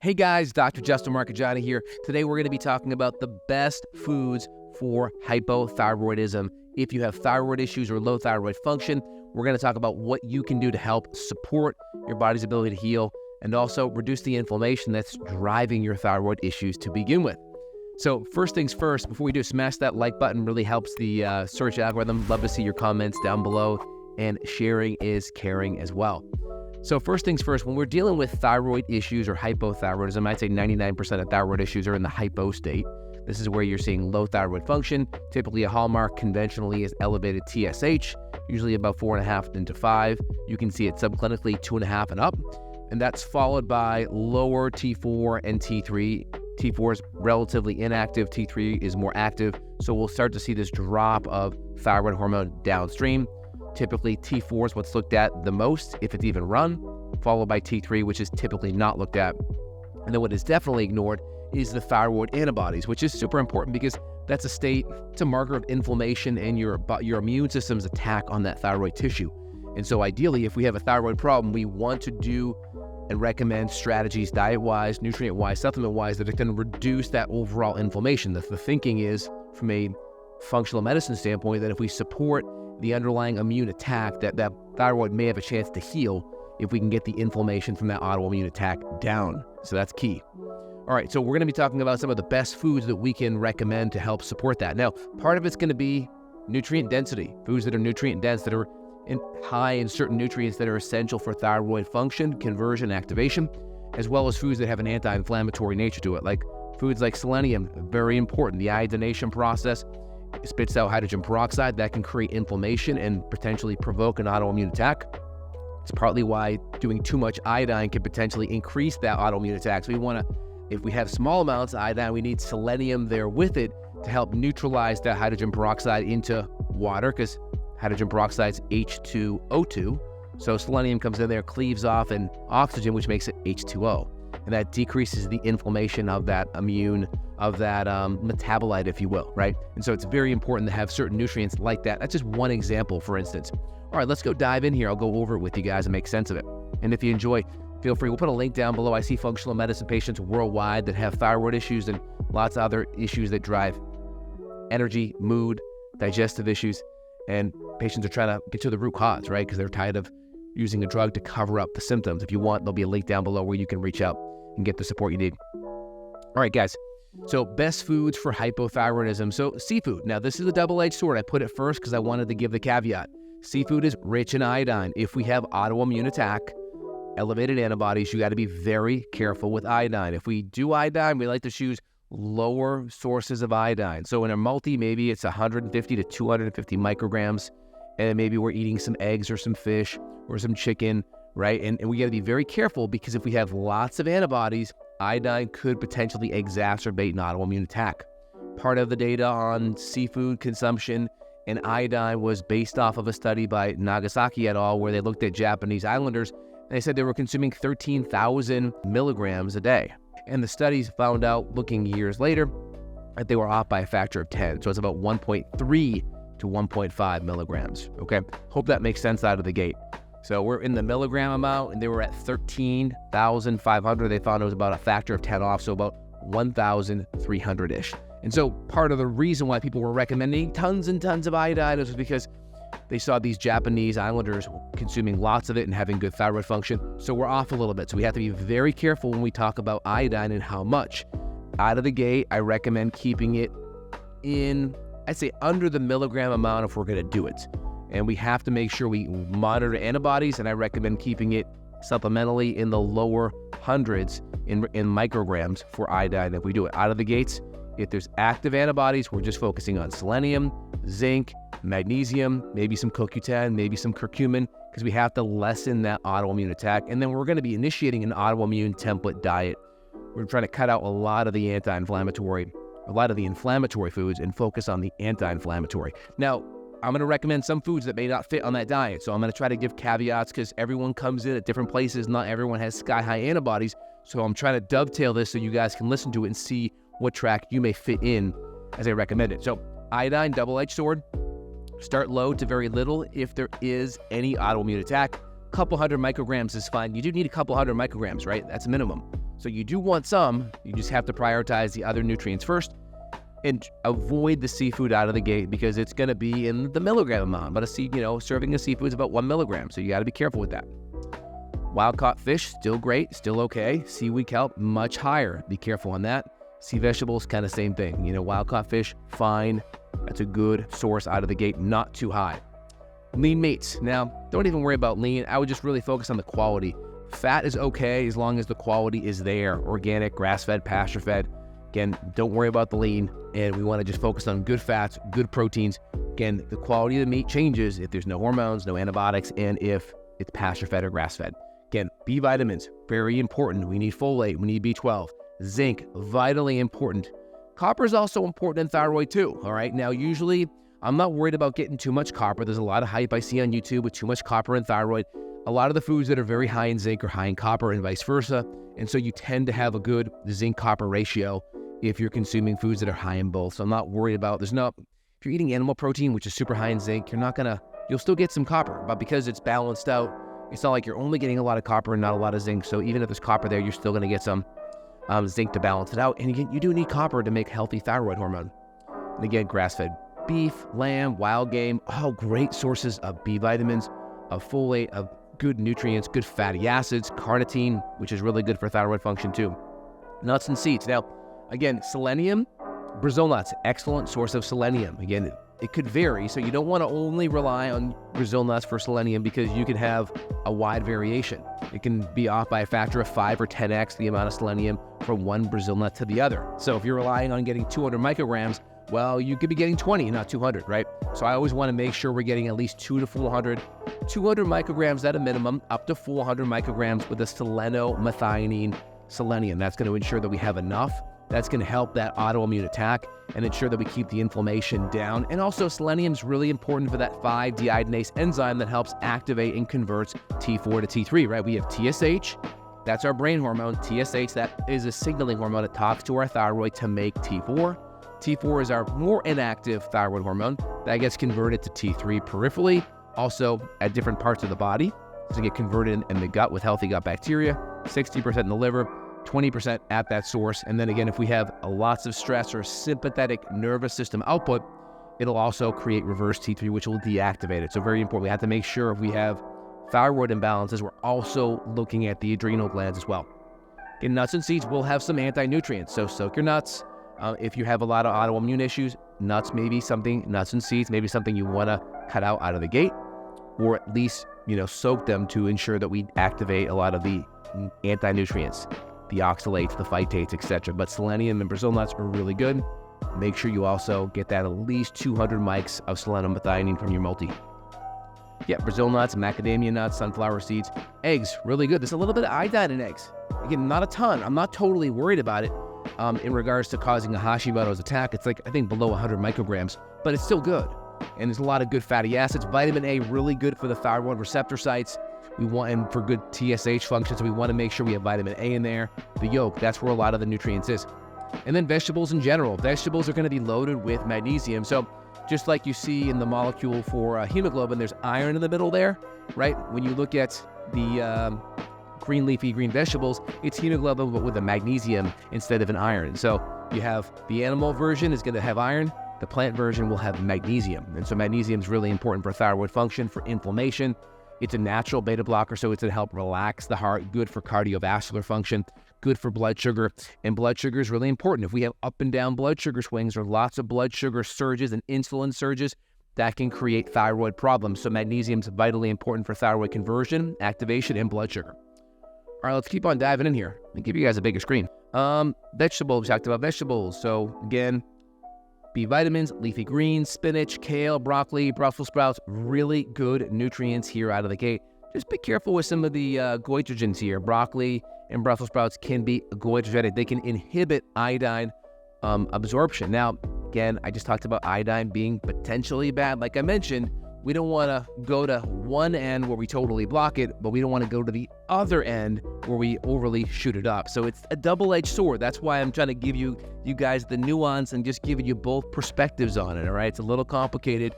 Hey guys, Dr. Justin Marchegiani here. Today we're going to be talking about the best foods for hypothyroidism. If you have thyroid issues or low thyroid function, we're going to talk about what you can do to help support your body's ability to heal and also reduce the inflammation that's driving your thyroid issues to begin with. So first things first, before we do, smash that like button. Really helps the search algorithm. Love to see your comments down below, and sharing is caring as well. So first things first, when we're dealing with thyroid issues or hypothyroidism, I'd say 99% of thyroid issues are in the hypo state. This is where you're seeing low thyroid function. Typically a hallmark conventionally is elevated TSH, usually about 4.5 into 5. You can see it subclinically 2.5 and up. And that's followed by lower T4 and T3. T4 is relatively inactive, T3 is more active. So we'll start to see this drop of thyroid hormone downstream. Typically, T4 is what's looked at the most, if it's even run, followed by T3, which is typically not looked at. And then what is definitely ignored is the thyroid antibodies, which is super important because that's a state, it's a marker of inflammation and your immune system's attack on that thyroid tissue. And so ideally, if we have a thyroid problem, we want to do and recommend strategies diet-wise, nutrient-wise, supplement-wise that are going to reduce that overall inflammation. The thinking is, from a functional medicine standpoint, that if we support the underlying immune attack, that thyroid may have a chance to heal if we can get the inflammation from that autoimmune attack down. So that's key. All right, so we're going to be talking about some of the best foods that we can recommend to help support that. Now, part of it's going to be nutrient density, foods that are nutrient dense, that are high in certain nutrients that are essential for thyroid function, conversion, activation, as well as foods that have an anti-inflammatory nature to it, like foods like selenium, very important. The iodination process spits out hydrogen peroxide that can create inflammation and potentially provoke an autoimmune attack. It's partly why doing too much iodine can potentially increase that autoimmune attack. So we want to, if we have small amounts of iodine, we need selenium there with it to help neutralize that hydrogen peroxide into water, because hydrogen peroxide is H2O2. So selenium comes in there, cleaves off an oxygen, which makes it H2O. And that decreases the inflammation of that metabolite, if you will, right? And so it's very important to have certain nutrients like that. That's just one example, for instance. All right, let's go dive in here. I'll go over it with you guys and make sense of it. And if you enjoy, feel free. We'll put a link down below. I see functional medicine patients worldwide that have thyroid issues and lots of other issues that drive energy, mood, digestive issues. And patients are trying to get to the root cause, right? Because they're tired of using a drug to cover up the symptoms. If you want, there'll be a link down below where you can reach out and get the support you need. All right, guys. So best foods for hypothyroidism. So seafood. Now, this is a double-edged sword. I put it first because I wanted to give the caveat. Seafood is rich in iodine. If we have autoimmune attack, elevated antibodies, you got to be very careful with iodine. If we do iodine, we like to choose lower sources of iodine. So in a multi, maybe it's 150 to 250 micrograms, and maybe we're eating some eggs or some fish or some chicken, right? And we got to be very careful because if we have lots of antibodies, iodine could potentially exacerbate an autoimmune attack. Part of the data on seafood consumption and iodine was based off of a study by Nagasaki et al., where they looked at Japanese islanders, and they said they were consuming 13,000 milligrams a day. And the studies found out, looking years later, that they were off by a factor of 10. So it's about 1.3 to 1.5 milligrams, okay? Hope that makes sense out of the gate. So we're in the milligram amount, and they were at 13,500. They found it was about a factor of 10 off, so about 1,300-ish. And so part of the reason why people were recommending tons and tons of iodine was because they saw these Japanese islanders consuming lots of it and having good thyroid function. So we're off a little bit. So we have to be very careful when we talk about iodine and how much. Out of the gate, I recommend keeping it in, I'd say, under the milligram amount if we're going to do it. And we have to make sure we monitor antibodies, and I recommend keeping it supplementally in the lower hundreds in micrograms for iodine if we do it. Out of the gates, if there's active antibodies, we're just focusing on selenium, zinc, magnesium, maybe some CoQ10, maybe some curcumin, because we have to lessen that autoimmune attack. And then we're going to be initiating an autoimmune template diet. We're trying to cut out a lot of the inflammatory foods and focus on the anti-inflammatory. Now, I'm going to recommend some foods that may not fit on that diet. So I'm going to try to give caveats because everyone comes in at different places. Not everyone has sky-high antibodies. So I'm trying to dovetail this so you guys can listen to it and see what track you may fit in as I recommend it. So iodine, double-edged sword. Start low to very little if there is any autoimmune attack. Couple hundred micrograms is fine. You do need a couple hundred micrograms, right? That's a minimum. So you do want some, you just have to prioritize the other nutrients first and avoid the seafood out of the gate because it's going to be in the milligram amount. But serving of seafood is about 1 milligram, so you got to be careful with that. Wild-caught fish, still great, still okay. Seaweed, kelp, much higher. Be careful on that. Sea vegetables, kind of same thing. Wild-caught fish, fine. That's a good source out of the gate, not too high. Lean meats. Now, don't even worry about lean. I would just really focus on the quality. Fat is okay as long as the quality is there. Organic, grass-fed, pasture-fed. Again, don't worry about the lean, and we want to just focus on good fats, good proteins. Again, the quality of the meat changes if there's no hormones, no antibiotics, and if it's pasture-fed or grass-fed. Again, B vitamins, very important. We need folate, we need B12. Zinc, vitally important. Copper is also important in thyroid too, all right? Now, usually, I'm not worried about getting too much copper. There's a lot of hype I see on YouTube with too much copper in thyroid. A lot of the foods that are very high in zinc are high in copper and vice versa. And so you tend to have a good zinc-copper ratio if you're consuming foods that are high in both. So I'm not worried about, if you're eating animal protein, which is super high in zinc, you'll still get some copper, but because it's balanced out, it's not like you're only getting a lot of copper and not a lot of zinc. So even if there's copper there, you're still going to get some zinc to balance it out. And again, you do need copper to make healthy thyroid hormone. And again, grass-fed beef, lamb, wild game, all great sources of B vitamins, of folate, of good nutrients, good fatty acids, carnitine, which is really good for thyroid function too. Nuts and seeds. Now, again, selenium, Brazil nuts, excellent source of selenium. Again, it could vary, so you don't want to only rely on Brazil nuts for selenium because you can have a wide variation. It can be off by a factor of 5 or 10x the amount of selenium from one Brazil nut to the other. So if you're relying on getting 200 micrograms, well, you could be getting 20, not 200, right? So I always want to make sure we're getting at least 200 to 400, 200 micrograms at a minimum, up to 400 micrograms with the seleno-methionine selenium. That's going to ensure that we have enough. That's going to help that autoimmune attack and ensure that we keep the inflammation down. And also, selenium is really important for that 5-deiodinase enzyme that helps activate and converts T4 to T3, right? We have TSH, that's our brain hormone. TSH, that is a signaling hormone that talks to our thyroid to make T4. T4 is our more inactive thyroid hormone that gets converted to T3 peripherally, also at different parts of the body. To get converted in the gut with healthy gut bacteria, 60% in the liver, 20% at that source. And then again, if we have lots of stress or sympathetic nervous system output, it'll also create reverse T3, which will deactivate it. So very important. We have to make sure if we have thyroid imbalances, we're also looking at the adrenal glands as well. In nuts and seeds, we'll have some anti-nutrients. So soak your nuts. If you have a lot of autoimmune issues, nuts and seeds may be something you want to cut out of the gate, or at least, soak them to ensure that we activate a lot of the anti-nutrients, the oxalates, the phytates, etc. But selenium and Brazil nuts are really good. Make sure you also get that at least 200 mics of selenium-methionine from your multi. Yeah, Brazil nuts, macadamia nuts, sunflower seeds, eggs, really good. There's a little bit of iodine in eggs. Again, not a ton. I'm not totally worried about it in regards to causing a Hashimoto's attack. It's like, I think, below 100 micrograms, but it's still good. And there's a lot of good fatty acids. Vitamin A, really good for the thyroid receptor sites. We want him for good TSH function, so we want to make sure we have vitamin A in there. The yolk, that's where a lot of the nutrients is. And then vegetables in general. Vegetables are going to be loaded with magnesium. So just like you see in the molecule for hemoglobin, there's iron in the middle there, right? When you look at the green leafy green vegetables, it's hemoglobin but with a magnesium instead of an iron. So you have the animal version is going to have iron. The plant version will have magnesium. And so magnesium is really important for thyroid function, for inflammation. It's a natural beta blocker, so it's going to help relax the heart, good for cardiovascular function, good for blood sugar. And blood sugar is really important. If we have up and down blood sugar swings or lots of blood sugar surges and insulin surges, that can create thyroid problems. So magnesium is vitally important for thyroid conversion, activation, and blood sugar. All right, let's keep on diving in here. Let me give you guys a bigger screen. Vegetables, we talked about vegetables. So again, B vitamins, leafy greens, spinach, kale, broccoli, Brussels sprouts, really good nutrients here out of the gate. Just be careful with some of the goitrogens here. Broccoli and Brussels sprouts can be goitrogenic. They can inhibit iodine absorption. Now, again, I just talked about iodine being potentially bad. Like I mentioned, we don't want to go to one end where we totally block it, but we don't want to go to the other end where we overly shoot it up. So it's a double-edged sword. That's why I'm trying to give you guys the nuance and just giving you both perspectives on it, all right? It's a little complicated.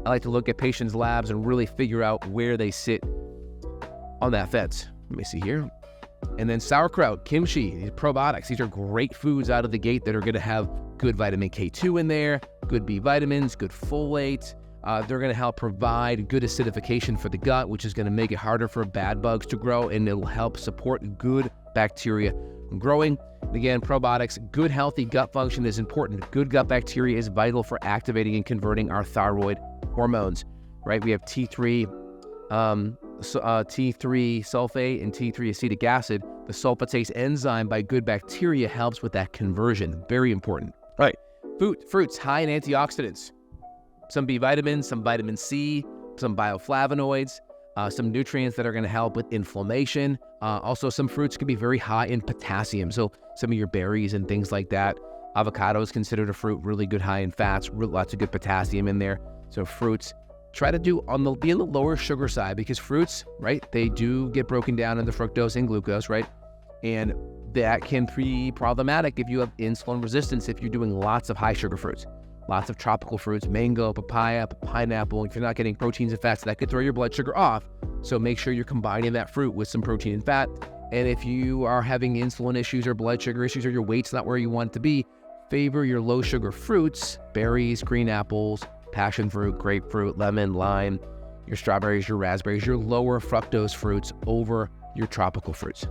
I like to look at patients' labs and really figure out where they sit on that fence. Let me see here. And then sauerkraut, kimchi, these probiotics. These are great foods out of the gate that are going to have good vitamin K2 in there, good B vitamins, good folate. They're going to help provide good acidification for the gut, which is going to make it harder for bad bugs to grow, and it'll help support good bacteria growing. Again, probiotics, good healthy gut function is important. Good gut bacteria is vital for activating and converting our thyroid hormones, right? We have T3 sulfate and T3 acetic acid. The sulfatase enzyme by good bacteria helps with that conversion. Very important. Right. Fruits high in antioxidants. Some B vitamins, some vitamin C, some bioflavonoids, some nutrients that are going to help with inflammation. Also, some fruits can be very high in potassium. So some of your berries and things like that. Avocado is considered a fruit, really good high in fats, lots of good potassium in there. So fruits, try to be on the lower sugar side, because fruits, right, they do get broken down into fructose and glucose, right? And that can be problematic if you have insulin resistance, if you're doing lots of high sugar fruits. Lots of tropical fruits, mango, papaya, pineapple. If you're not getting proteins and fats, that could throw your blood sugar off. So make sure you're combining that fruit with some protein and fat. And if you are having insulin issues or blood sugar issues, or your weight's not where you want it to be, favor your low sugar fruits, berries, green apples, passion fruit, grapefruit, lemon, lime, your strawberries, your raspberries, your lower fructose fruits over your tropical fruits.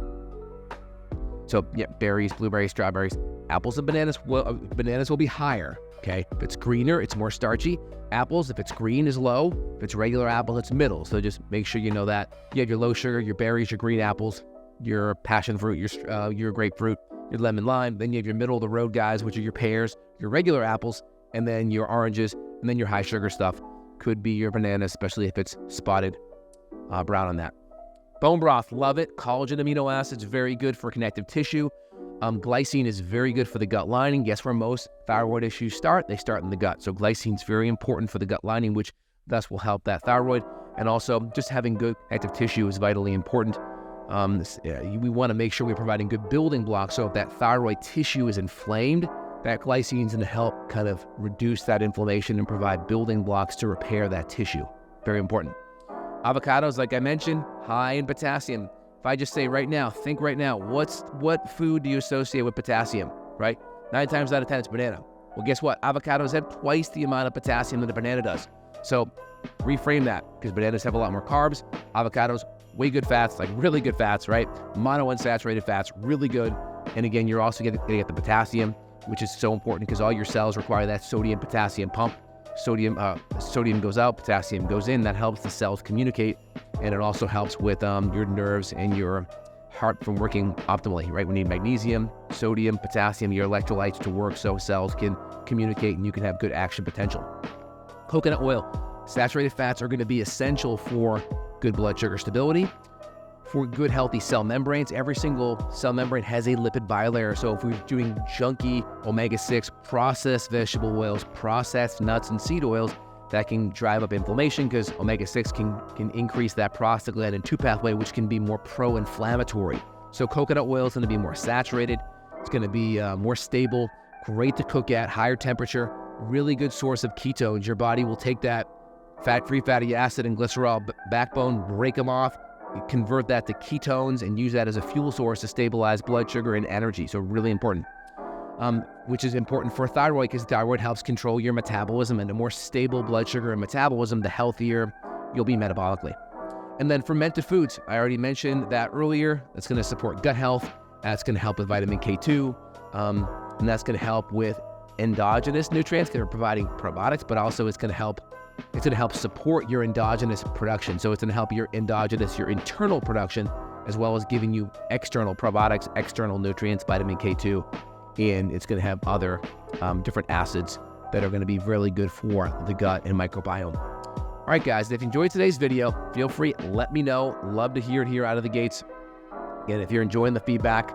So yeah, berries, blueberries, strawberries, apples and bananas. Well, bananas will be higher. Okay, if it's greener, it's more starchy. Apples, if it's green, is low. If it's regular apple, it's middle. So just make sure you know that. You have your low sugar, your berries, your green apples, your passion fruit, your grapefruit, your lemon lime. Then you have your middle of the road guys, which are your pears, your regular apples, and then your oranges, and then your high sugar stuff could be your banana, especially if it's spotted brown on that. Bone broth, love it. Collagen amino acids, very good for connective tissue. Glycine is very good for the gut lining. Guess where most thyroid issues start? They start in the gut. So glycine is very important for the gut lining, which thus will help that thyroid. And also just having good connective tissue is vitally important. We want to make sure we're providing good building blocks. So if that thyroid tissue is inflamed, that glycine is going to help kind of reduce that inflammation and provide building blocks to repair that tissue. Very important. Avocados, like I mentioned, high in potassium. If I just say right now, think right now, what food do you associate with potassium, right? 9 times out of 10, it's banana. Well, guess what? Avocados have twice the amount of potassium that a banana does. So reframe that, because bananas have a lot more carbs. Avocados, way good fats, like really good fats, right? Monounsaturated fats, really good. And again, you're also going to get the potassium, which is so important because all your cells require that sodium-potassium pump. Sodium goes out, potassium goes in. That helps the cells communicate, and it also helps with your nerves and your heart from working optimally, right? We need magnesium, sodium, potassium, your electrolytes to work so cells can communicate and you can have good action potential. Coconut oil, saturated fats are going to be essential for good blood sugar stability, for good healthy cell membranes. Every single cell membrane has a lipid bilayer. So if we're doing junky omega-6 processed vegetable oils, processed nuts and seed oils, that can drive up inflammation because omega-6 can increase that prostaglandin 2 pathway, which can be more pro-inflammatory. So coconut oil is going to be more saturated. It's going to be more stable, great to cook at, higher temperature, really good source of ketones. Your body will take that fat-free fatty acid and glycerol backbone, break them off, convert that to ketones and use that as a fuel source to stabilize blood sugar and energy. So really important, which is important for thyroid because thyroid helps control your metabolism, and the more stable blood sugar and metabolism, the healthier you'll be metabolically. And then fermented foods. I already mentioned that earlier. That's going to support gut health. That's going to help with vitamin K2. And that's going to help with endogenous nutrients that are providing probiotics, but also it's going to help support your endogenous production. So it's going to help your internal production, as well as giving you external probiotics, external nutrients, vitamin K2, and it's going to have other different acids that are going to be really good for the gut and microbiome. All right, guys, if you enjoyed today's video, feel free, let me know. Love to hear it here out of the gates. Again, if you're enjoying the feedback,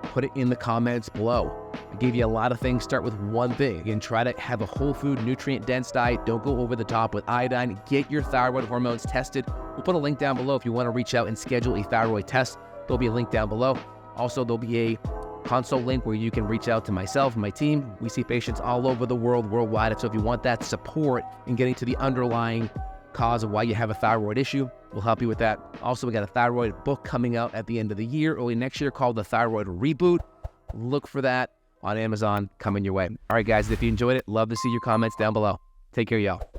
put it in the comments below. I gave you a lot of things. Start with one thing. Again, try to have a whole food, nutrient-dense diet. Don't go over the top with iodine. Get your thyroid hormones tested. We'll put a link down below if you want to reach out and schedule a thyroid test. There'll be a link down below. Also, there'll be a consult link where you can reach out to myself and my team. We see patients all over the world, worldwide. So if you want that support in getting to the underlying cause of why you have a thyroid issue, We'll help you with that. Also, we got a thyroid book coming out at the end of the year, early next year, called The Thyroid Reboot. Look for that on Amazon coming your way. All right, guys, if you enjoyed it, love to see your comments down below. Take care, y'all.